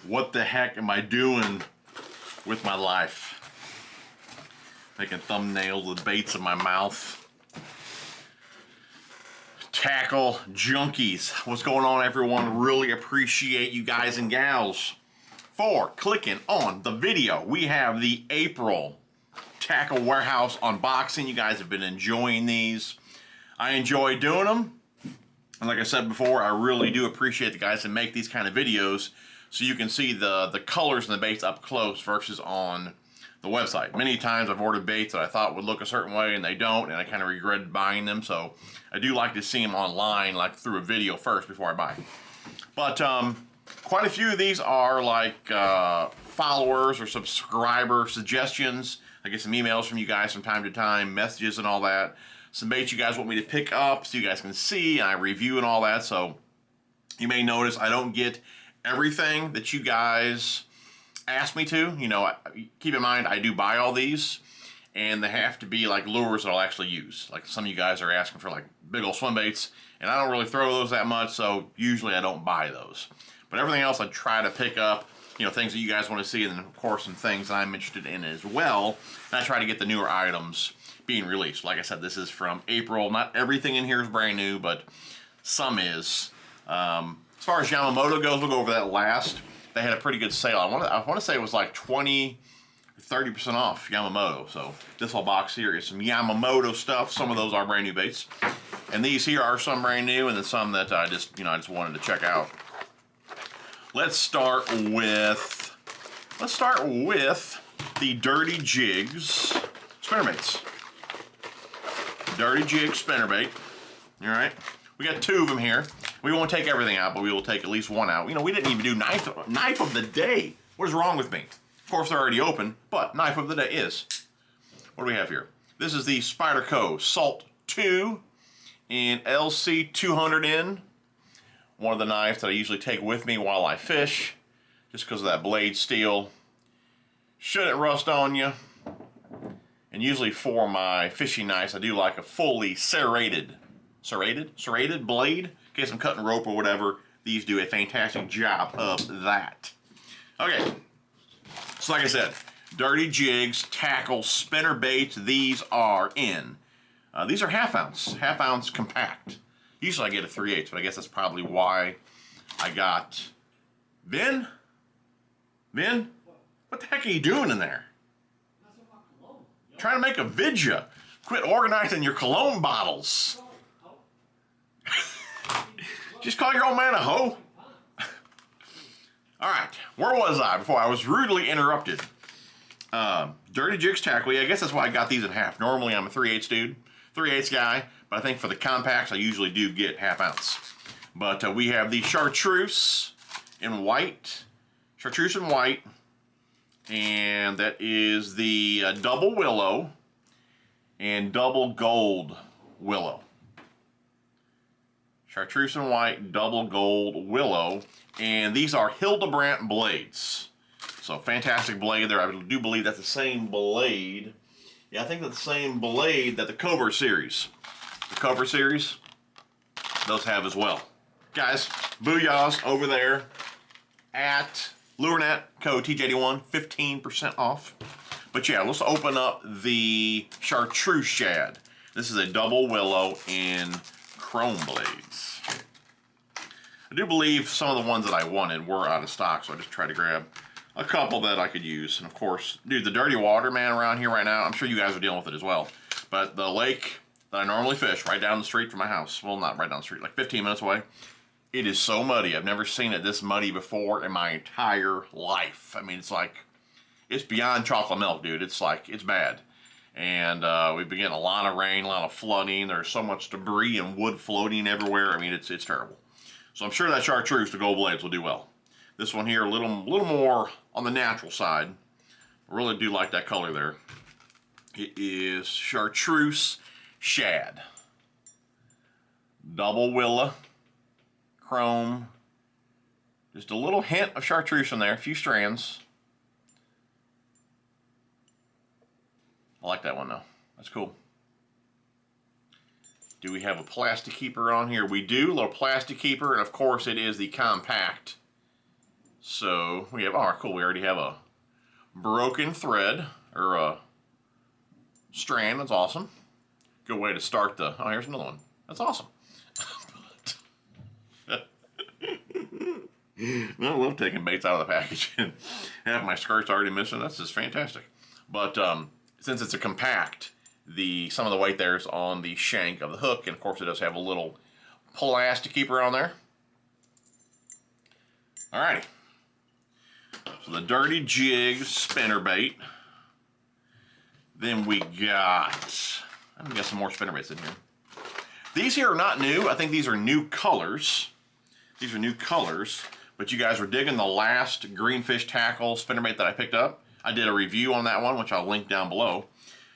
What the heck am I doing with my life? Making thumbnails with baits in my mouth. Tackle junkies. What's going on, everyone? Really appreciate you guys and gals for clicking on the video. We have the April Tackle Warehouse unboxing. You guys have been enjoying these. I enjoy doing them. And like I said before, I really do appreciate the guys that make these kind of videos so you can see the colors and the baits up close versus on the website. Many times I've ordered baits that I thought would look a certain way and they don't, and I kind of regretted buying them. So I do like to see them online, like through a video first before I buy. But quite a few of these are like followers or subscriber suggestions. I get some emails from you guys from time to time, messages and all that. Some baits you guys want me to pick up so you guys can see, and I review and all that. So you may notice I don't get everything that you guys ask me to. You know, keep in mind I do buy all these, and they have to be like lures that I'll actually use. Like some of you guys are asking for like big old swim baits, and I don't really throw those that much, so usually I don't buy those. But everything else I try to pick up, you know, things that you guys want to see, and then of course some things that I'm interested in as well. And I try to get the newer items being released. Like I said, this is from April. Not everything in here is brand new, but some is. As far as Yamamoto goes, we'll go over that last. They had a pretty good sale. I want to say it was like 20 or 30% off Yamamoto. So this whole box here is some Yamamoto stuff. Some of those are brand new baits, and these here are some brand new, and then some that I just wanted to check out. Let's start with the Dirty Jigs spinnerbaits. Dirty Jigs spinnerbait. All right, we got two of them here. We won't take everything out, but we will take at least one out. You know, we didn't even do knife of the day. What is wrong with me? Of course, they're already open, but knife of the day is. What do we have here? This is the Aftco Salt 2 in LC 200N. One of the knives that I usually take with me while I fish, just because of that blade steel. Shouldn't rust on you. And usually for my fishing knives, I do like a fully serrated blade. In case I'm cutting rope or whatever, these do a fantastic job of that. Okay, so like I said, Dirty Jigs tackle spinner baits. These are in. These are half ounce compact. Usually I get a 3/8, but I guess that's probably why I got. Vin, what the heck are you doing in there? Trying to make a vidya. Quit organizing your cologne bottles. Just call your old man a hoe. All right, where was I before I was rudely interrupted? Dirty Jigs tackle. I guess that's why I got these in half. Normally I'm a 3/8 dude, 3/8 guy, but I think for the compacts I usually do get half ounce. But we have the chartreuse in white, and that is the double willow and double gold willow. Chartreuse and white, double gold willow, and these are Hildebrandt blades. So fantastic blade there. I do believe that's the same blade. Yeah, I think that's the same blade that the Cover series, those have as well. Guys, booyahs over there at Lurenet, code TJ81, 15% off. But yeah, let's open up the chartreuse shad. This is a double willow in chrome blades. I do believe some of the ones that I wanted were out of stock, so I just tried to grab a couple that I could use. And of course, dude, the dirty water, man, around here right now, I'm sure you guys are dealing with it as well. But the lake that I normally fish right down the street from my house, well, not right down the street, like 15 minutes away, it is so muddy. I've never seen it this muddy before in my entire life. I mean, it's beyond chocolate milk, dude. It's bad. And we've been getting a lot of rain, a lot of flooding. There's so much debris and wood floating everywhere. I mean, it's terrible. So I'm sure that chartreuse, the gold blades, will do well. This one here, a little more on the natural side. I really do like that color there. It is chartreuse shad. Double willow, chrome. Just a little hint of chartreuse in there, a few strands. I like that one though. That's cool. Do we have a plastic keeper on here? We do, a little plastic keeper, and of course it is the compact So we have, oh cool, we already have a broken thread, or a strand. That's awesome. Good way to start the, oh, here's another one. That's awesome. I love taking baits out of the package and have my skirts already missing. That's just fantastic. But since it's a compact, some of the weight there is on the shank of the hook, and of course it does have a little plastic keeper on there. Alrighty. So the Dirty Jigs spinnerbait. Then we got some more spinnerbaits in here. These here are not new. I think these are new colors. These are new colors. But you guys were digging the last Greenfish tackle spinnerbait that I picked up. I did a review on that one, which I'll link down below.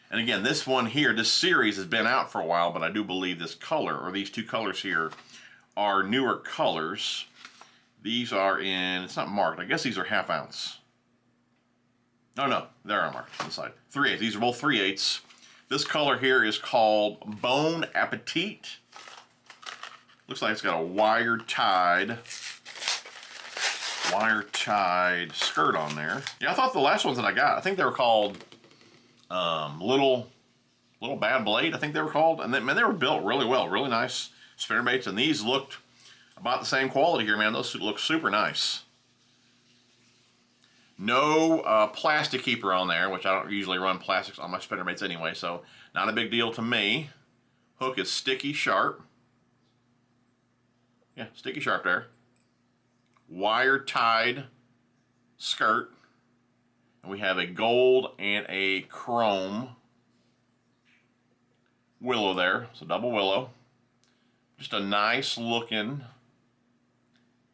And again, this one here, this series has been out for a while, but I do believe this color, or these two colors here, are newer colors. These are in, it's not marked, I guess these are 1/2 ounce. No, they are marked on the side. 3/8, these are both 3/8. This color here is called Bone Appetit. Looks like it's got a wire-tied skirt on there. Yeah, I thought the last ones that I got, I think they were called Little Bad Blade, I think they were called. And man, they were built really well, really nice spinnerbaits. And these looked about the same quality here, man. Those look super nice. No plastic keeper on there, which I don't usually run plastics on my spinnerbaits anyway, so not a big deal to me. Hook is sticky sharp. Yeah, sticky sharp there. Wire-tied skirt. And we have a gold and a chrome willow there, so double willow. Just a nice looking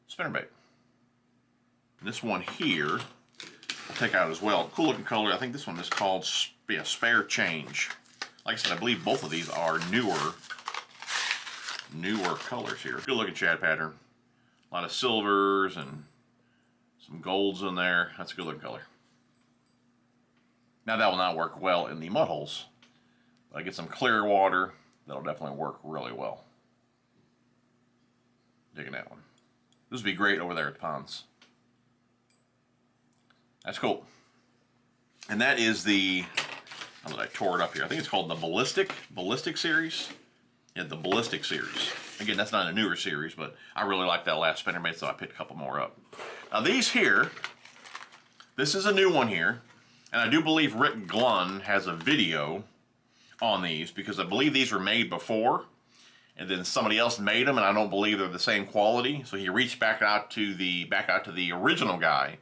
spinnerbait. And this one here, I'll take out as well. Cool looking color. I think this one is called Spare Change. Like I said, I believe both of these are newer colors here. Good looking shad pattern. A lot of silvers and some golds in there. That's a good looking color. Now that will not work well in the mud holes. But I get some clear water, that'll definitely work really well. Digging that one. This would be great over there at the ponds. That's cool. And that is the, how did I tore it up here? I think it's called the Ballistic series. Yeah, the Ballistic series. Again, that's not a newer series, but I really like that last spinnerbait, so I picked a couple more up. Now these here, this is a new one here, and I do believe Rick Clunn has a video on these, because I believe these were made before, and then somebody else made them, and I don't believe they're the same quality. So he reached back out to the original guy,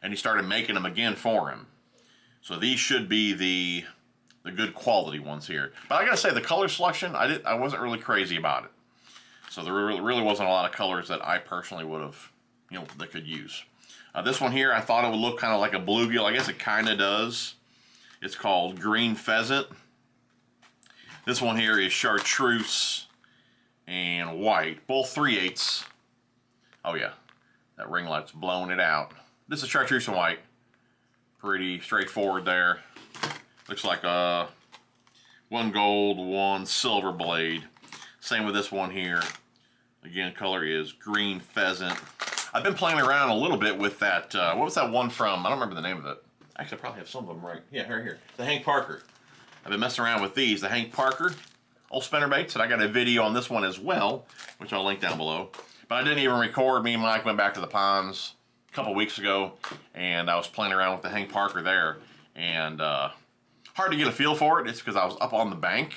and he started making them again for him. So these should be the good quality ones here. But I gotta say, the color selection, I wasn't really crazy about it. So there really wasn't a lot of colors that I personally would have, that could use. This one here, I thought it would look kind of like a bluegill. I guess it kind of does. It's called Green Pheasant. This one here is chartreuse and white, both 3/8. Oh yeah, that ring light's blowing it out. This is chartreuse and white. Pretty straightforward there. Looks like one gold, one silver blade. Same with this one here. Again, color is Green Pheasant. I've been playing around a little bit with that, what was that one from? I don't remember the name of it. Actually, I probably have some of them right. Yeah, right here. The Hank Parker. I've been messing around with these. The Hank Parker old spinnerbaits, and I got a video on this one as well, which I'll link down below. But I didn't even record. Me and Mike went back to the ponds a couple weeks ago, and I was playing around with the Hank Parker there. And hard to get a feel for it. It's because I was up on the bank,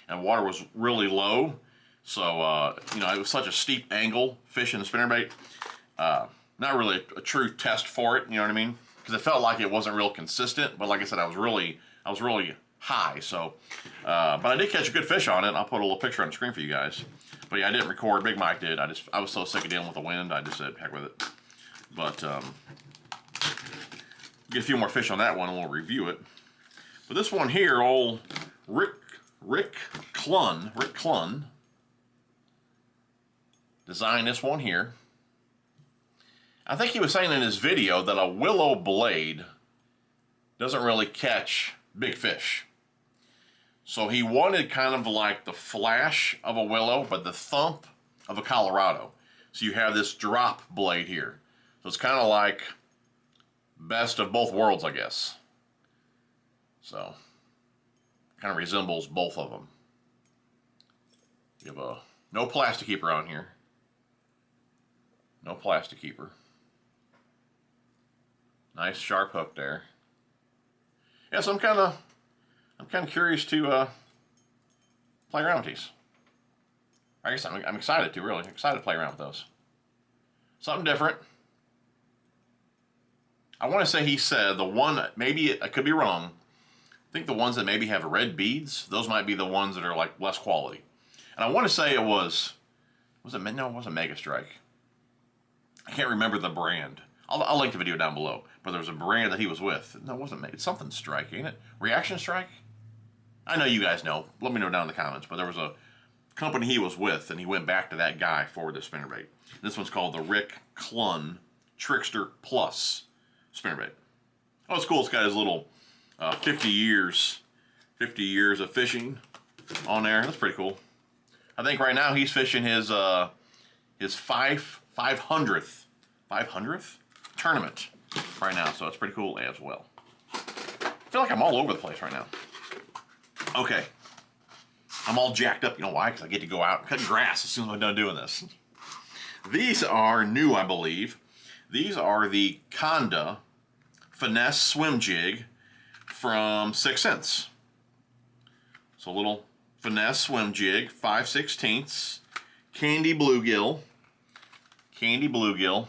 and water was really low. So, it was such a steep angle fishing the spinnerbait. Not really a true test for it, you know what I mean? Because it felt like it wasn't real consistent, but like I said, I was really high, so, but I did catch a good fish on it, and I'll put a little picture on the screen for you guys. But yeah, I didn't record, Big Mike did. I was so sick of dealing with the wind, I just said, heck with it. But, get a few more fish on that one, and we'll review it. But this one here, old Rick Clunn, designed this one here. I think he was saying in his video that a willow blade doesn't really catch big fish. So he wanted kind of like the flash of a willow, but the thump of a Colorado. So you have this drop blade here. So it's kind of like best of both worlds, I guess. So, kind of resembles both of them. You have no plastic keeper on here. No plastic keeper. Nice sharp hook there. Yeah, so I'm kind of curious to play around with these. I guess I'm excited to, really excited to play around with those. Something different. I want to say he said the one, maybe I could be wrong. I think the ones that maybe have red beads, those might be the ones that are like less quality. And I want to say it was it, no, it wasn't Mega Strike. I can't remember the brand. I'll link the video down below. But there was a brand that he was with. No, it wasn't Mega. It's something Strike, ain't it? Reaction Strike? I know you guys know. Let me know down in the comments. But there was a company he was with, and he went back to that guy for the spinnerbait. This one's called the Clunn Trickster Plus spinnerbait. Oh, it's cool. It's got his little 50 years of fishing on there. That's pretty cool. I think right now he's fishing his 500th tournament right now, so it's pretty cool as well. I feel like I'm all over the place right now. Okay. I'm all jacked up. You know why? Because I get to go out and cut grass as soon as I'm done doing this. These are new, I believe. These are the Congo Finesse Swim Jig from 6 cents. So a little finesse swim jig, 5/16, candy bluegill. Candy bluegill.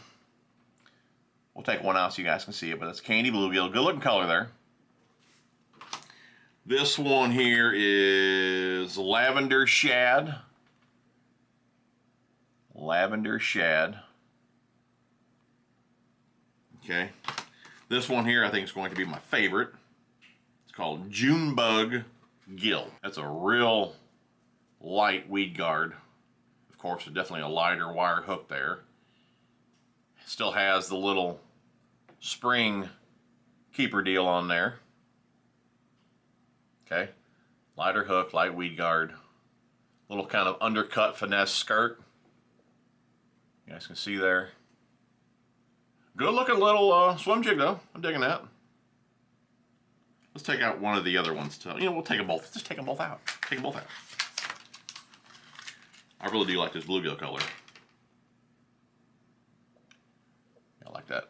We'll take one out so you guys can see it, but it's candy bluegill. Good looking color there. This one here is lavender shad. Lavender shad. Okay. This one here I think is going to be my favorite. It's called Junebug Gill. That's a real light weed guard. Of course, it's definitely a lighter wire hook there. Still has the little spring keeper deal on there. Okay. Lighter hook, light weed guard. Little kind of undercut finesse skirt. You guys can see there. Good looking little swim jig though. I'm digging that. Let's take out one of the other ones too. You know, we'll take them both. Just take them both out. Take them both out. I really do like this bluegill color. I like that.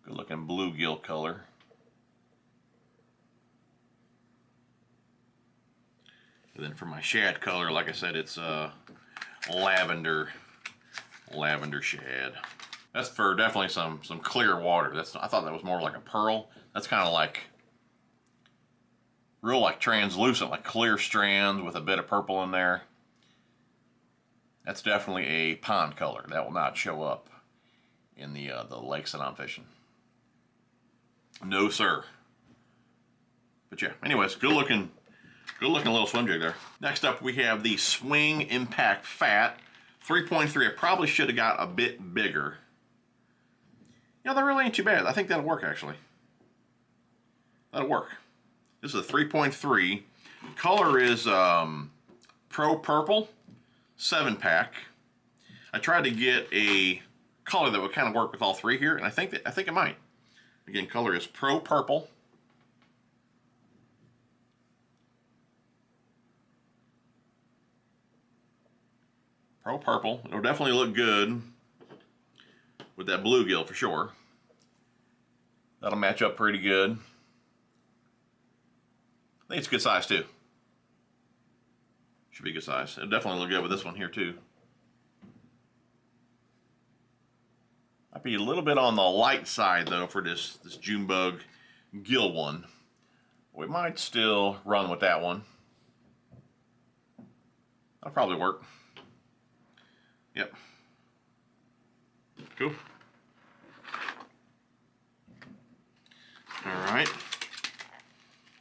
Good looking bluegill color. And then for my shad color, like I said, it's lavender shad. That's for definitely some clear water. I thought that was more like a pearl. That's kind of like real like translucent, like clear strands with a bit of purple in there. That's definitely a pond color. That will not show up in the lakes that I'm fishing. No sir. But yeah, anyways, good looking little swim jig there. Next up we have the Swing Impact Fat 3.3. I probably should have got a bit bigger. You know, that really ain't too bad. I think that'll work actually. That'll work. This is a 3.3. Color is Pro Purple 7-pack. I tried to get a color that would kind of work with all three here, and I think it might. Again, color is Pro Purple. Pro Purple. It'll definitely look good with that bluegill for sure. That'll match up pretty good. I think it's a good size too. Should be a good size. It'll definitely look good with this one here too. Might be a little bit on the light side though for this Junebug Gill one. We might still run with that one. That'll probably work. Yep. Cool. Alright.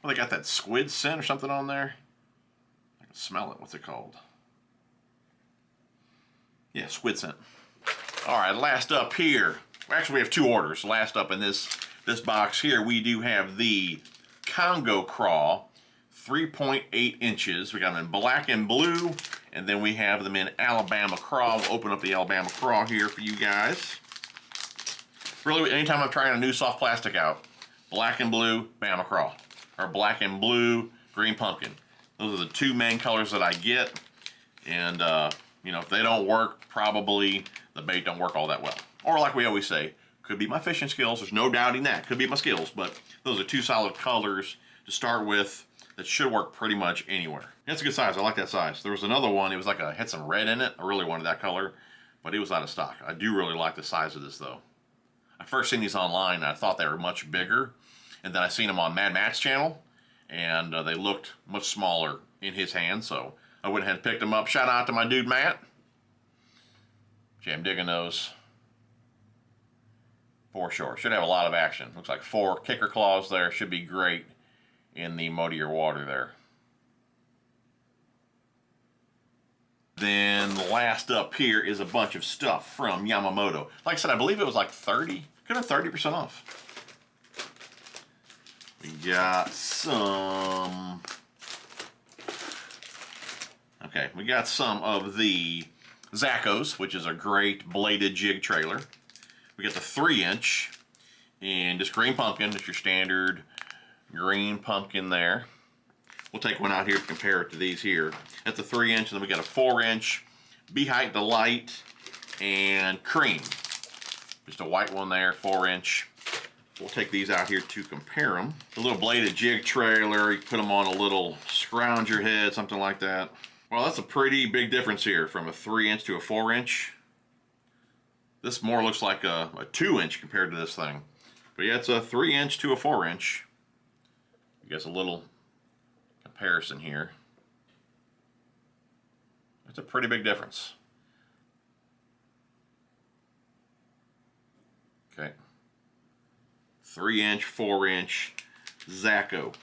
Well, they got that squid scent or something on there. I can smell it. What's it called? Yeah, squid scent. Alright, last up here. Well, actually, we have two orders. Last up in this box here, we do have the Congo Craw 3.8 inches. We got them in black and blue And then we have them in Alabama Craw. We'll open up the Alabama Craw here for you guys. Really, anytime I'm trying a new soft plastic out, black and blue, Bama Craw. Or black and blue, green pumpkin. Those are the two main colors that I get. And, you know, if they don't work, probably the bait don't work all that well. Or like we always say, could be my fishing skills. There's no doubting that. Could be my skills. But those are two solid colors to start with that should work pretty much anywhere. That's a good size. I like that size. There was another one. It was like had some red in it. I really wanted that color, but it was out of stock. I do really like the size of this though. I first seen these online and I thought they were much bigger, and then I seen them on Mad Matt's channel, and they looked much smaller in his hand, so I went ahead and picked them up. Shout out to my dude Matt. Jam digging those. For sure. Should have a lot of action. Looks like 4 kicker claws there. Should be great in the muddier water there. Then last up here is a bunch of stuff from Yamamoto. Like I said, I believe it was like 30, could have 30% off. We got some, okay, we got some of the Zaccos, which is a great bladed jig trailer. We got the 3-inch in just green pumpkin. It's your standard green pumpkin there. We'll take one out here to compare it to these here. That's a 3-inch, and then we got a 4-inch, Be-Height Delight, and cream. Just a white one there, 4-inch. We'll take these out here to compare them. A little bladed jig trailer, you put them on a little scrounger head, something like that. Well, that's a pretty big difference here from a 3-inch to a 4-inch. This more looks like a 2-inch compared to this thing. But yeah, it's a 3-inch to a 4-inch. I guess a little comparison here. It's a pretty big difference. Okay. 3-inch, 4-inch, Zacco.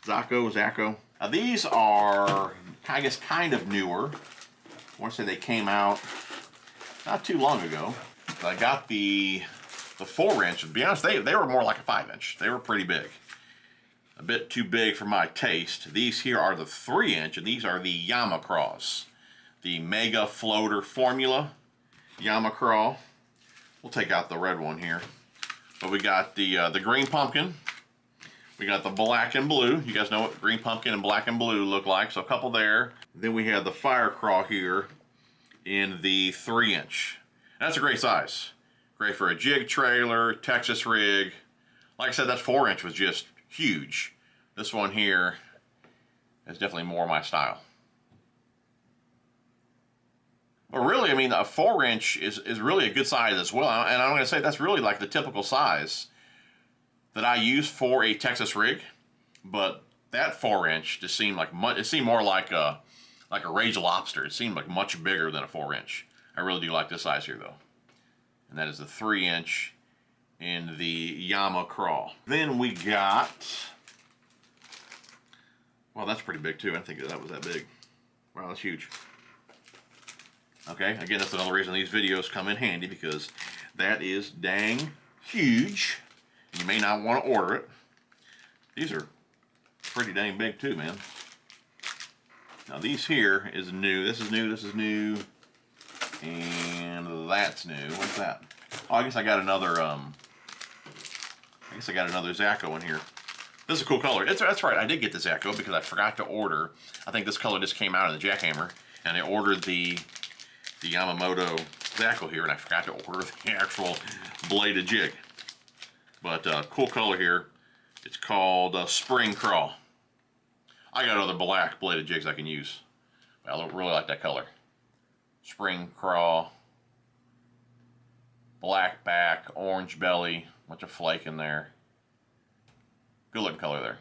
Zacco. Now these are, I guess, kind of newer. I want to say they came out not too long ago. I got the 4-inch. To be honest, they were more like a 5-inch. They were pretty big. A bit too big for my taste. These here are the 3-inch, and these are the Yamamoto. The Mega Floater Formula Yamamoto. We'll take out the red one here. But we got the green pumpkin. We got the black and blue. You guys know what green pumpkin and black and blue look like, so a couple there. Then we have the fire craw here in the 3-inch. That's a great size. Great for a jig trailer, Texas rig. Like I said, that 4-inch was just huge. This one here is definitely more my style. But really, I mean, a 4-inch is really a good size as well. And I'm going to say that's really like the typical size that I use for a Texas rig. But that 4-inch just seemed like it seemed more like a Rage Lobster. It seemed like much bigger than a 4-inch. I really do like this size here though. And that is the 3-inch in the Yamamoto. Then we got, well, that's pretty big too. I didn't think that was that big. Wow, that's huge. Okay, again, that's another reason these videos come in handy, because that is dang huge. You may not want to order it. These are pretty dang big too, man. Now these here is new. This is new, this is new, and that's new. What's that? Oh, I guess I got another Zacco in here. This is a cool color. That's right, I did get the Zacco because I forgot to order. I think this color just came out of the jackhammer, and I ordered the Yamamoto Zacco here, and I forgot to order the actual bladed jig. But cool color here. It's called Spring Craw. I got other black bladed jigs I can use. I really like that color. Spring Craw. Black back, orange belly, bunch of flake in there. Good looking color there.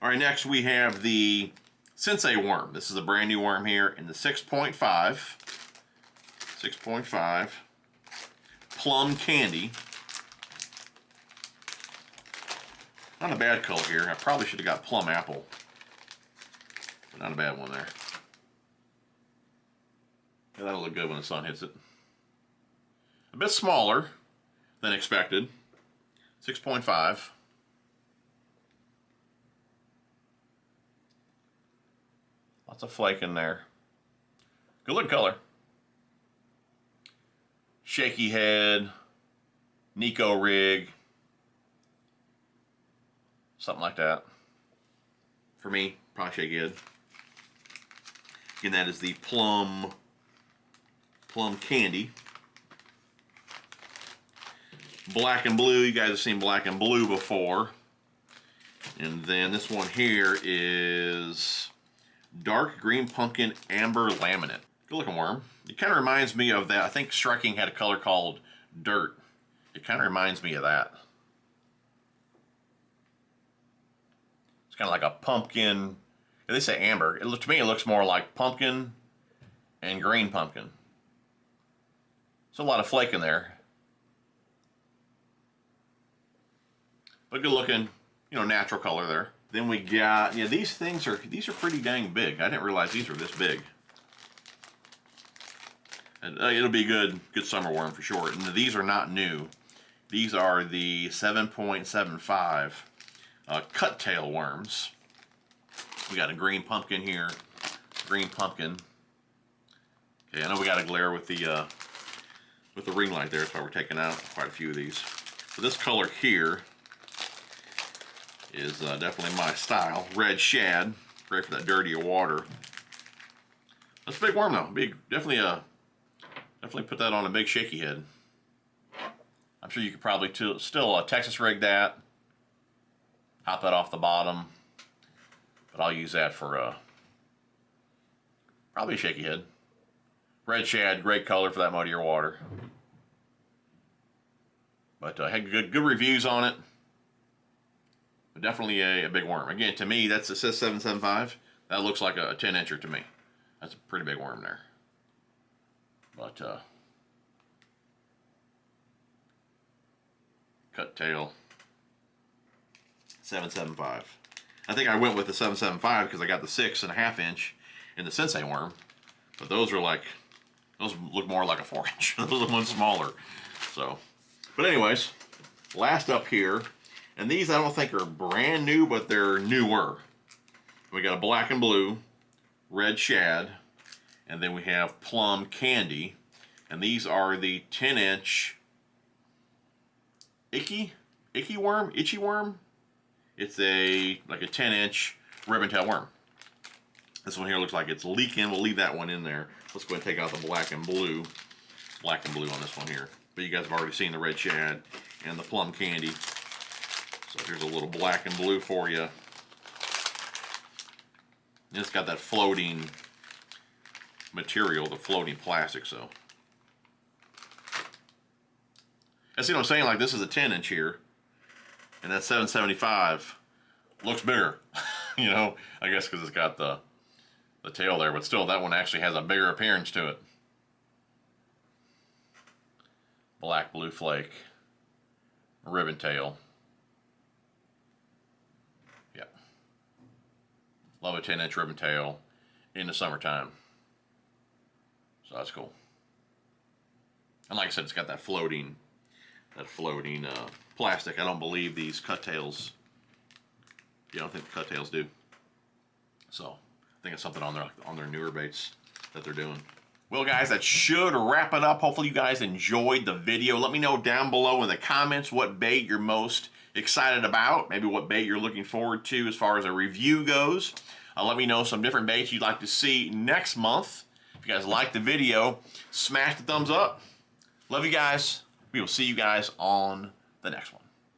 All right, next we have the Sensei worm. This is a brand new worm here in the 6.5. 6.5. Plum candy. Not a bad color here. I probably should have got plum apple. But not a bad one there. Yeah, that'll look good when the sun hits it. A bit smaller than expected. 6.5. Lots of flake in there. Good looking color. Shaky head, Nico rig, something like that. For me, probably shaky head. Again, that is the plum candy. Black and blue, you guys have seen black and blue before. And then this one here is dark green pumpkin amber laminate. Good looking worm. It kind of reminds me of that. I think Striking had a color called dirt. It kind of reminds me of that. It's kind of like a pumpkin. They say amber. To me, it looks more like pumpkin and green pumpkin. There's a lot of flake in there. But good looking, you know, natural color there. Then we got, yeah, these are pretty dang big. I didn't realize these were this big. And it'll be a good summer worm for sure. And these are not new. These are the 7.75 cut tail worms. We got a green pumpkin here, green pumpkin. Okay, I know we got a glare with the ring light there, so we're taking out quite a few of these. So this color here is definitely my style. Red shad, great for that dirtier water. That's a big worm though. Big, definitely put that on a big shaky head. I'm sure you could probably still Texas rig that, hop that off the bottom, but I'll use that for probably a shaky head. Red shad, great color for that muddier water. But had good reviews on it. But definitely a big worm. Again, to me, it says 7.75. That looks like a 10-incher to me. That's a pretty big worm there. But cut tail, 7.75. I think I went with the 7.75 because I got the 6.5 inch in the Sensei worm. But those look more like a 4-inch. Those are one smaller. So, but anyways, last up here, and these I don't think are brand new, but they're newer. We got a black and blue, red shad, and then we have plum candy. And these are the 10-inch itchy worm. It's like a 10-inch ribbon tail worm. This one here looks like it's leaking. We'll leave that one in there. Let's go ahead and take out the black and blue. Black and blue on this one here. But you guys have already seen the red shad and the plum candy. So here's a little black and blue for you. And it's got that floating material, the floating plastic, so. And see what I'm saying? Like, this is a 10-inch here, and that 7.75 looks bigger. You know, I guess because it's got the tail there, but still, that one actually has a bigger appearance to it. Black, blue flake, ribbon tail. Yeah. Love a 10-inch ribbon tail in the summertime. So that's cool. And like I said, it's got that floating plastic. I don't believe these cut tails. Yeah, I don't think the cut tails do. So I think it's something on their newer baits that they're doing. Well, guys, that should wrap it up. Hopefully you guys enjoyed the video. Let me know down below in the comments what bait you're most excited about. Maybe what bait you're looking forward to as far as a review goes. Let me know some different baits you'd like to see next month. If you guys like the video, smash the thumbs up. Love you guys. We will see you guys on the next one.